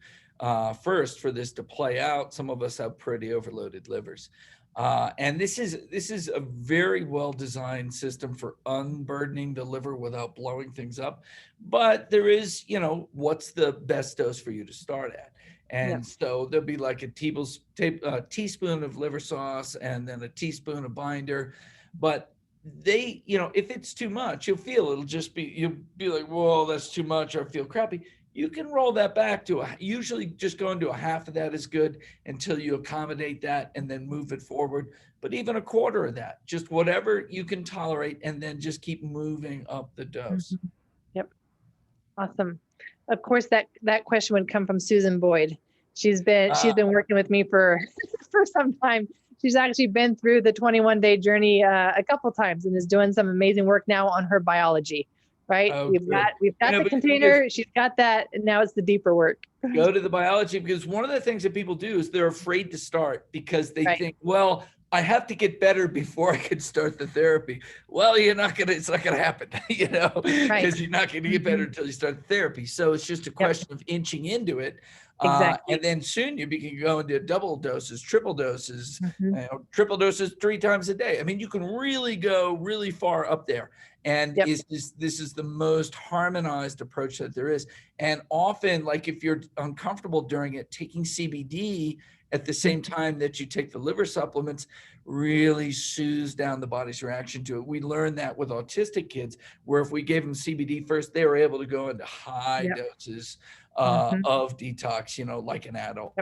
first for this to play out? Some of us have pretty overloaded livers. And this is a very well-designed system for unburdening the liver without blowing things up. But there is, what's the best dose for you to start at? And so there'll be like a teaspoon of liver sauce and then a teaspoon of binder. But if it's too much, you'll be like, whoa, that's too much, or feel crappy. You can roll that back to usually just going to a half of that is good until you accommodate that and then move it forward. But even a quarter of that, just whatever you can tolerate, and then just keep moving up the dose.
Yep. Awesome. Of course, that question would come from Susan Boyd. She's been working with me for some time. She's actually been through the 21-day journey a couple times and is doing some amazing work now on her biology. Right.
Oh,
we've got the container. She's got that. And now it's the deeper work.
Go to the biology, because one of the things that people do is they're afraid to start because they think, well, I have to get better before I can start the therapy. Well, it's not going to happen, because you're not going to get better until you start the therapy. So it's just a question of inching into it.
Exactly.
And then soon you can go into double doses, triple doses, triple doses 3 times a day. I mean, you can really go really far up there. And this is the most harmonized approach that there is. And often, like if you're uncomfortable during it, taking CBD at the same time that you take the liver supplements really soothes down the body's reaction to it. We learned that with autistic kids, where if we gave them CBD first, they were able to go into high doses of detox, like an adult.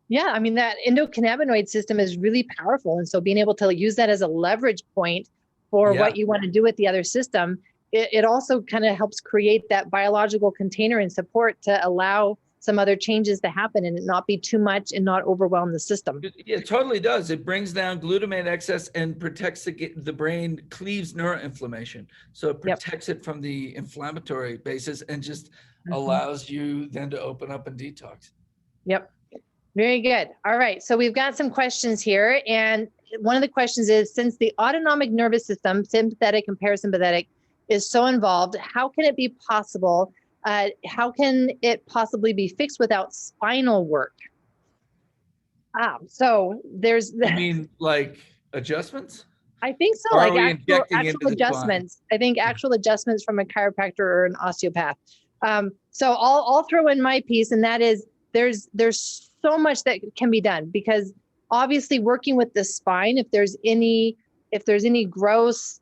Yeah, I mean, that endocannabinoid system is really powerful. And so being able to use that as a leverage point for what you want to do with the other system, it also kind of helps create that biological container and support to allow some other changes to happen and it not be too much and not overwhelm the system.
It totally does. It brings down glutamate excess and protects the brain, cleaves neuroinflammation. So it protects it from the inflammatory basis and just allows you then to open up and detox.
Yep. Very good. All right. So we've got some questions here, and one of the questions is, since the autonomic nervous system, sympathetic and parasympathetic, is so involved, how can it be possible? How can it possibly be fixed without spinal work? So there's
You mean like adjustments?
I think so,
Or
like
are we injecting into
actual
the spine?
adjustments. I think actual adjustments from a chiropractor or an osteopath. So I'll throw in my piece, and that is there's so much that can be done, because obviously working with the spine, if there's any gross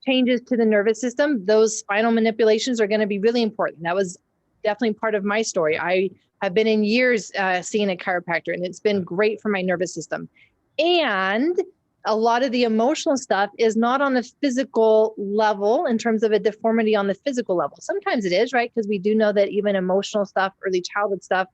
changes to the nervous system, those spinal manipulations are going to be really important. That was definitely part of my story. I have been in years seeing a chiropractor, and it's been great for my nervous system. And a lot of the emotional stuff is not on the physical level in terms of a deformity on the physical level. Sometimes it is, right? Because we do know that even emotional stuff, early childhood stuff,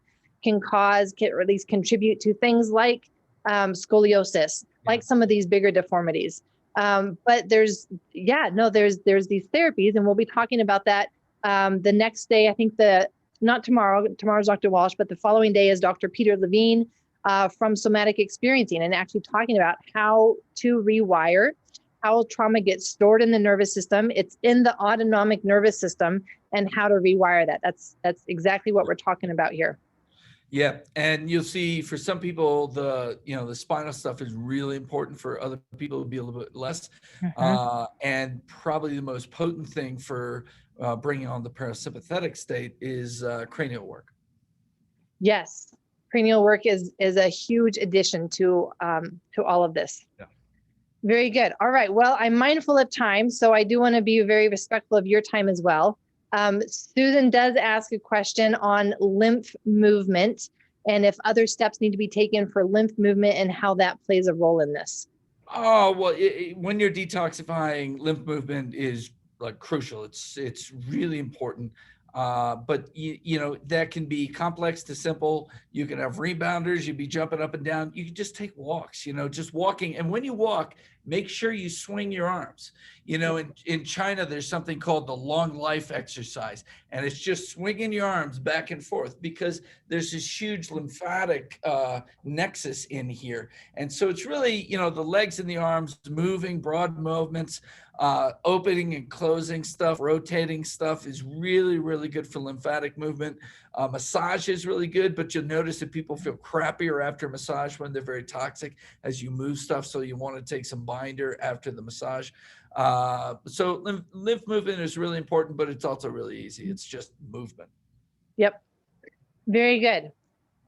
can or at least contribute to things like scoliosis, like some of these bigger deformities. But there's these therapies, and we'll be talking about that the next day. I think not tomorrow's Dr. Walsh, but the following day is Dr. Peter Levine from Somatic Experiencing, and actually talking about how to rewire, how trauma gets stored in the nervous system. It's in the autonomic nervous system, and how to rewire that. That's exactly what we're talking about here.
Yeah, and you'll see for some people the spinal stuff is really important. For other people, it'll be a little bit less. And probably the most potent thing for bringing on the parasympathetic state is cranial work.
Yes, cranial work is a huge addition to all of this.
Yeah.
Very good. All right. Well, I'm mindful of time, so I do want to be very respectful of your time as well. Susan does ask a question on lymph movement, and if other steps need to be taken for lymph movement and how that plays a role in this.
Oh, well, when you're detoxifying, lymph movement is like crucial. It's really important. But that can be complex to simple. You can have rebounders. You'd be jumping up and down. You can just take walks, just walking. And when you walk, make sure you swing your arms. In China, there's something called the long life exercise, and it's just swinging your arms back and forth, because there's this huge lymphatic nexus in here. And so it's really, the legs and the arms moving, broad movements, opening and closing stuff, rotating stuff is really, really good for lymphatic movement. Massage is really good, but you'll notice that people feel crappier after massage when they're very toxic as you move stuff. So you want to take some binder after the massage. So lymph movement is really important, but it's also really easy. It's just movement.
Yep. Very good.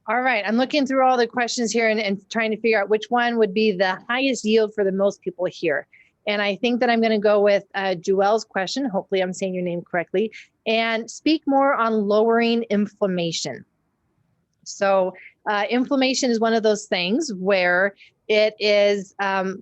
All right. I'm looking through all the questions here and trying to figure out which one would be the highest yield for the most people here. And I think that I'm going to go with Joelle's question. Hopefully I'm saying your name correctly. And speak more on lowering inflammation. So inflammation is one of those things where it is a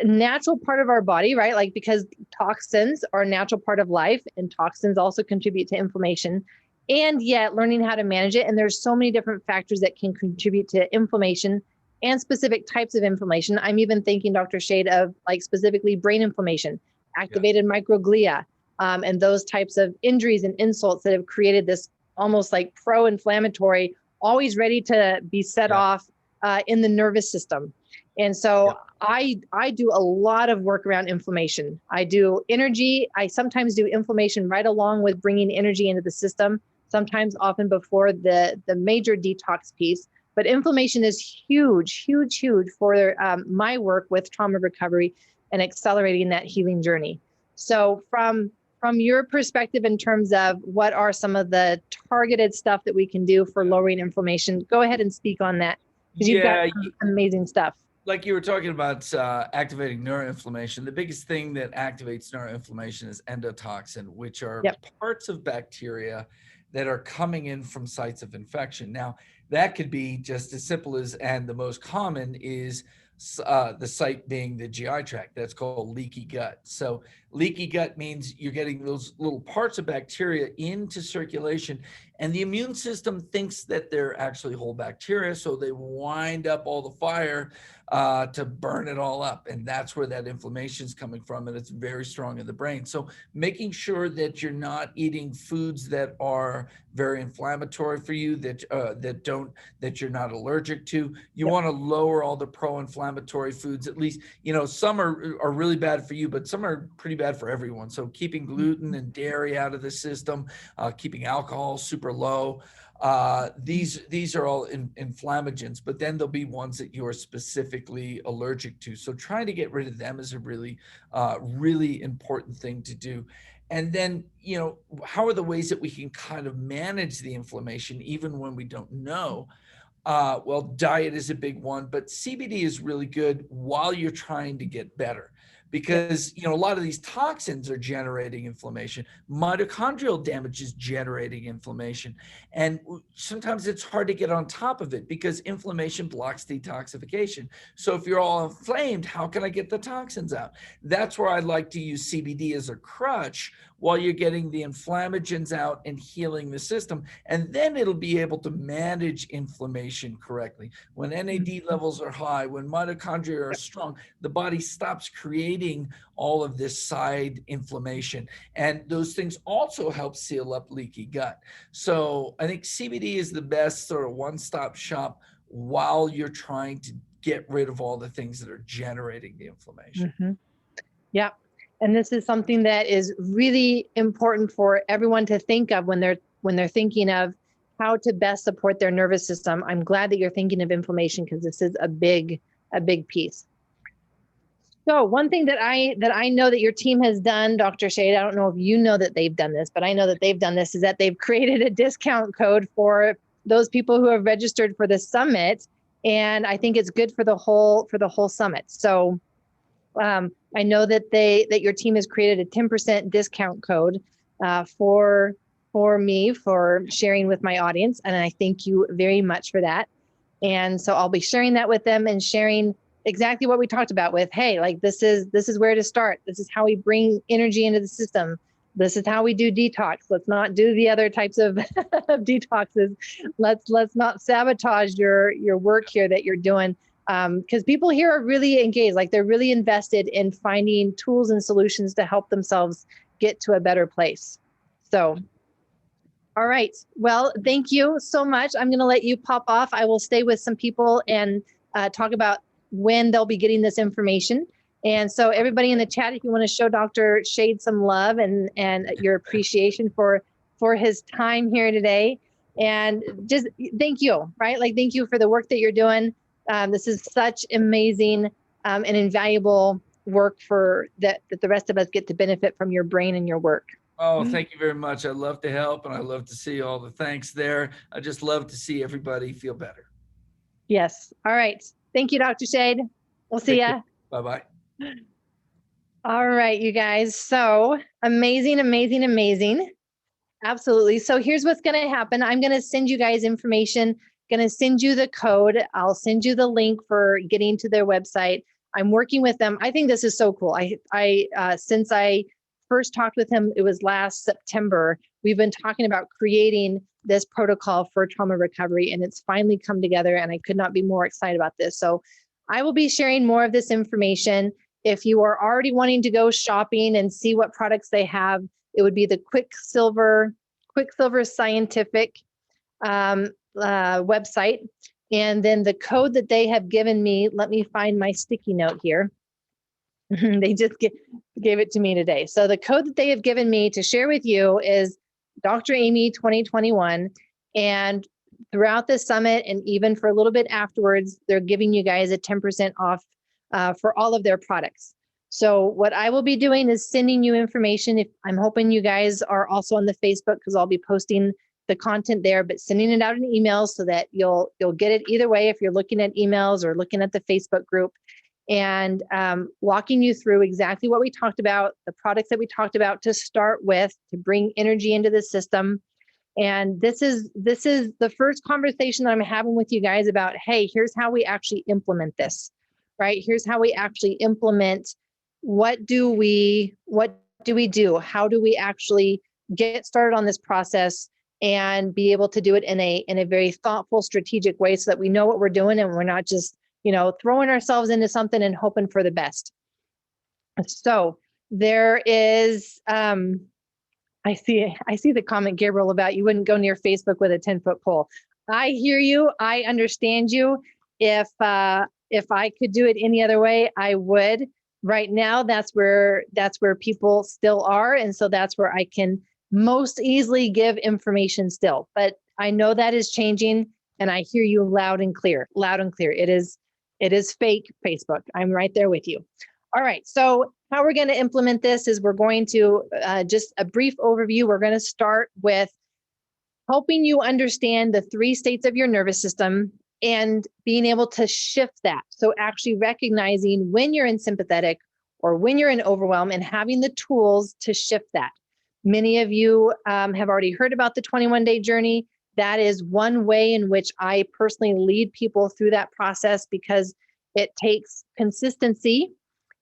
natural part of our body, right? Like, because toxins are a natural part of life, and toxins also contribute to inflammation, and yet learning how to manage it. And there's so many different factors that can contribute to inflammation and specific types of inflammation. I'm even thinking, Dr. Shade, of like specifically brain inflammation, activated microglia, and those types of injuries and insults that have created this almost like pro-inflammatory, always ready to be set off in the nervous system. And so I do a lot of work around inflammation. I do energy. I sometimes do inflammation right along with bringing energy into the system, sometimes often before the major detox piece. But inflammation is huge, huge, huge for my work with trauma recovery and accelerating that healing journey. So from your perspective, in terms of what are some of the targeted stuff that we can do for lowering inflammation, go ahead and speak on that, because you've got some amazing stuff.
Like you were talking about activating neuroinflammation, the biggest thing that activates neuroinflammation is endotoxin, which are parts of bacteria that are coming in from sites of infection. Now, that could be just as simple as, and the most common is the site being the GI tract. That's called leaky gut. So Leaky gut means you're getting those little parts of bacteria into circulation, and the immune system thinks that they're actually whole bacteria, so they wind up all the fire to burn it all up. And that's where that inflammation is coming from, and it's very strong in the brain. So making sure that you're not eating foods that are very inflammatory for you, that you're not allergic to. You want to lower all the pro-inflammatory foods. At least, some are really bad for you, but some are pretty bad for everyone. So keeping gluten and dairy out of the system, keeping alcohol super low. These are all inflammagens, but then there'll be ones that you're specifically allergic to. So trying to get rid of them is a really, really important thing to do. And then, how are the ways that we can kind of manage the inflammation even when we don't know? Well, diet is a big one, but CBD is really good while you're trying to get better, because a lot of these toxins are generating inflammation. Mitochondrial damage is generating inflammation, and sometimes it's hard to get on top of it because inflammation blocks detoxification. So if you're all inflamed, how can I get the toxins out? That's where I like to use CBD as a crutch while you're getting the inflammagens out and healing the system. And then it'll be able to manage inflammation correctly. When NAD levels are high, when mitochondria are strong, the body stops creating all of this side inflammation. And those things also help seal up leaky gut. So I think CBD is the best sort of one-stop shop while you're trying to get rid of all the things that are generating the inflammation.
Mm-hmm. Yeah. And this is something that is really important for everyone to think of when they're thinking of how to best support their nervous system. I'm glad that you're thinking of inflammation, because this is a big piece. So one thing that I know that your team has done, Dr. Shade, I don't know if you know that they've done this, but I know that they've done this, is that they've created a discount code for those people who have registered for the summit. And I think it's good for the whole summit. So I know that your team has created a 10% discount code for me for sharing with my audience, and I thank you very much for that. And so I'll be sharing that with them and sharing exactly what we talked about with, hey, like this is where to start. This is how we bring energy into the system. This is how we do detox. Let's not do the other types of detoxes. Let's not sabotage your work here that you're doing. Because people here are really engaged, like they're really invested in finding tools and solutions to help themselves get to a better place. So, all right. Well, thank you so much. I'm going to let you pop off. I will stay with some people and talk about when they'll be getting this information. And so everybody in the chat, if you want to show Dr. Shade some love and your appreciation for his time here today. And just thank you, right? Like, thank you for the work that you're doing. This is such amazing and invaluable work that the rest of us get to benefit from your brain and your work.
Oh, thank you very much. I love to help, and I love to see all the thanks there. I just love to see everybody feel better.
Yes. All right. Thank you, Dr. Shade. We'll see ya.
Bye-bye.
All right, you guys. So amazing, amazing, amazing. Absolutely. So here's what's going to happen. I'm going to send you guys information, going to send you the code. I'll send you the link for getting to their website. I'm working with them. I think this is so cool. Since I first talked with him, it was last September, we've been talking about creating this protocol for trauma recovery, and it's finally come together, and I could not be more excited about this. So I will be sharing more of this information. If you are already wanting to go shopping and see what products they have, it would be the Quicksilver Scientific website. And then the code that they have given me, let me find my sticky note here. They just gave it to me today. So the code that they have given me to share with you is Dr. Aimie 2021. And throughout the summit, and even for a little bit afterwards, they're giving you guys a 10% off for all of their products. So what I will be doing is sending you information. If I'm hoping you guys are also on the Facebook, because I'll be posting the content there, but sending it out in emails so that you'll get it either way if you're looking at emails or looking at the Facebook group, and walking you through exactly what we talked about, the products that we talked about to start with, to bring energy into the system. And this is the first conversation that I'm having with you guys about, hey, here's how we actually implement this, right? Here's how we actually implement what do we do we do? How do we actually get started on this process and be able to do it in a very thoughtful, strategic way so that we know what we're doing and we're not just, throwing ourselves into something and hoping for the best. So there is, I see the comment, Gabriel, about you wouldn't go near Facebook with a 10-foot pole. I hear you. I understand you. If I could do it any other way, I would. Right now, that's where people still are. And so that's where I can most easily give information still. But I know that is changing, and I hear you loud and clear, loud and clear. It is fake Facebook. I'm right there with you. All right. So how we're going to implement this is we're going to just a brief overview. We're going to start with helping you understand the 3 states of your nervous system and being able to shift that. So actually recognizing when you're in sympathetic or when you're in overwhelm and having the tools to shift that. Many of you have already heard about the 21-day journey. That is one way in which I personally lead people through that process because it takes consistency.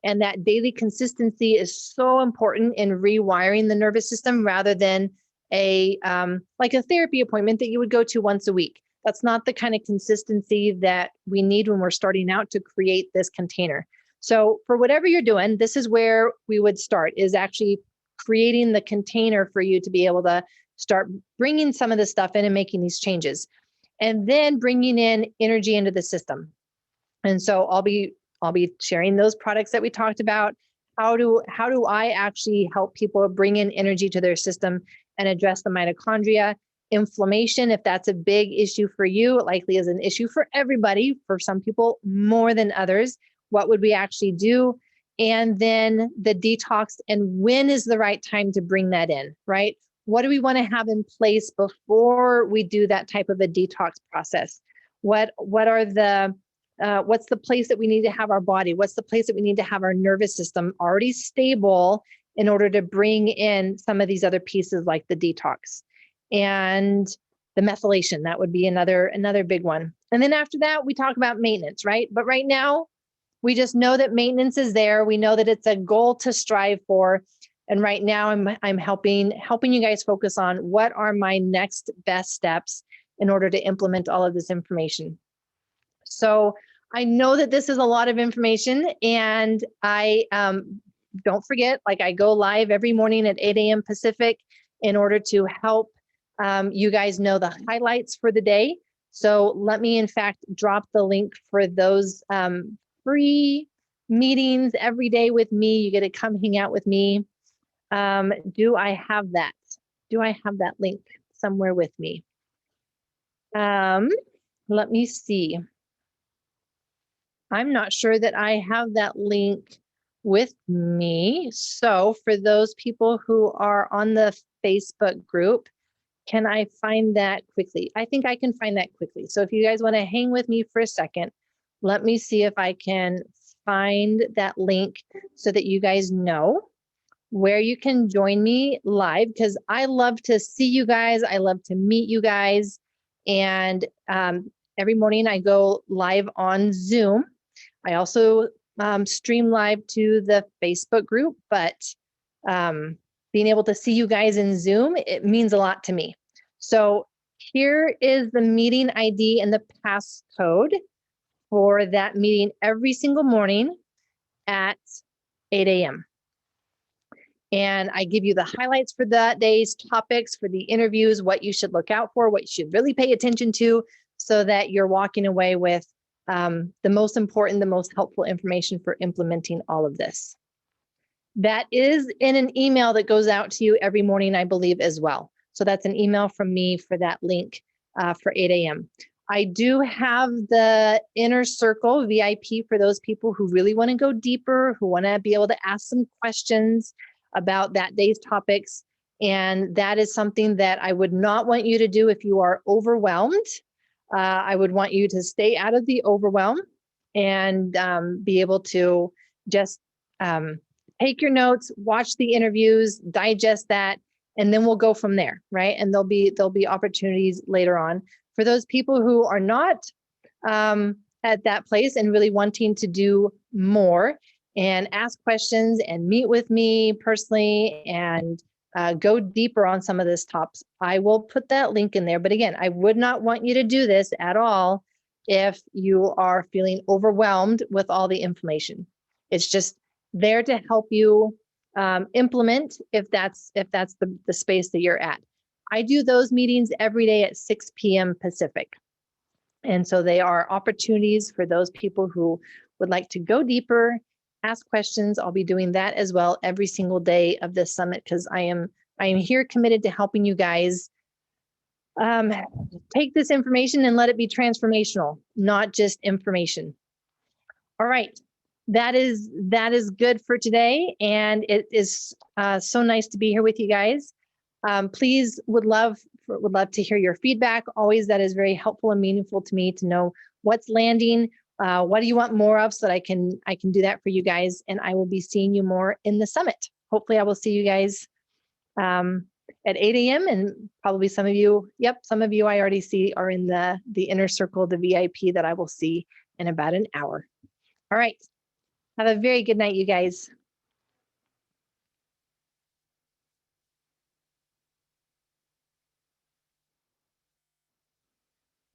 And that daily consistency is so important in rewiring the nervous system rather than like a therapy appointment that you would go to once a week. That's not the kind of consistency that we need when we're starting out to create this container. So for whatever you're doing, this is where we would start, is actually creating the container for you to be able to start bringing some of this stuff in and making these changes, and then bringing in energy into the system. And so I'll be sharing those products that we talked about. How do I actually help people bring in energy to their system and address the mitochondria? Inflammation, if that's a big issue for you, it likely is an issue for everybody, for some people more than others. What would we actually do? And then the detox, and when is the right time to bring that in, right? What do we want to have in place before we do that type of a detox process? What are the what's the place that we need to have our body? What's the place that we need to have our nervous system already stable in order to bring in some of these other pieces like the detox and the methylation? That would be another big one. And then after that, we talk about maintenance, right? But right now, we just know that maintenance is there. We know that it's a goal to strive for. And right now, I'm helping you guys focus on what are my next best steps in order to implement all of this information. So I know that this is a lot of information, and I don't forget, like, I go live every morning at 8 a.m. Pacific in order to help you guys know the highlights for the day. So let me, in fact, drop the link for those free meetings every day with me. You get to come hang out with me. Do I have that? Do I have that link somewhere with me? Let me see. I'm not sure that I have that link with me. So for those people who are on the Facebook group, can I find that quickly? I think I can find that quickly. So if you guys want to hang with me for a second, let me see if I can find that link so that you guys know where you can join me live, because I love to see you guys. I love to meet you guys. And every morning I go live on Zoom. I also stream live to the Facebook group, but being able to see you guys in Zoom, it means a lot to me. So here is the meeting ID and the passcode for that meeting every single morning at 8 a.m. And I give you the highlights for that day's topics, for the interviews, what you should look out for, what you should really pay attention to, so that you're walking away with the most important, the most helpful information for implementing all of this. That is in an email that goes out to you every morning, I believe, as well. So that's an email from me for that link for 8 a.m. I do have the Inner Circle VIP for those people who really want to go deeper, who want to be able to ask some questions about that day's topics. And that is something that I would not want you to do if you are overwhelmed. I would want you to stay out of the overwhelm and be able to just take your notes, watch the interviews, digest that, and then we'll go from there, right? And there'll be opportunities later on for those people who are not at that place and really wanting to do more. and ask questions and meet with me personally and go deeper on some of this topics, I will put that link in there. But again, I would not want you to do this at all if you are feeling overwhelmed with all the information. It's just there to help you implement if that's the space that you're at. I do those meetings every day at 6 p.m. Pacific. And so they are opportunities for those people who would like to go deeper, ask questions. I'll be doing that as well every single day of this summit, because I am here committed to helping you guys take this information and let it be transformational, not just information. All right. That is good for today. And it is so nice to be here with you guys. Please would love to hear your feedback. Always, that is very helpful and meaningful to me to know what's landing. What do you want more of, so that I can do that for you guys. And I will be seeing you more in the summit. Hopefully I will see you guys at 8 a.m. and probably some of you I already see are in the inner circle, the VIP that I will see in about an hour. All right. Have a very good night, you guys.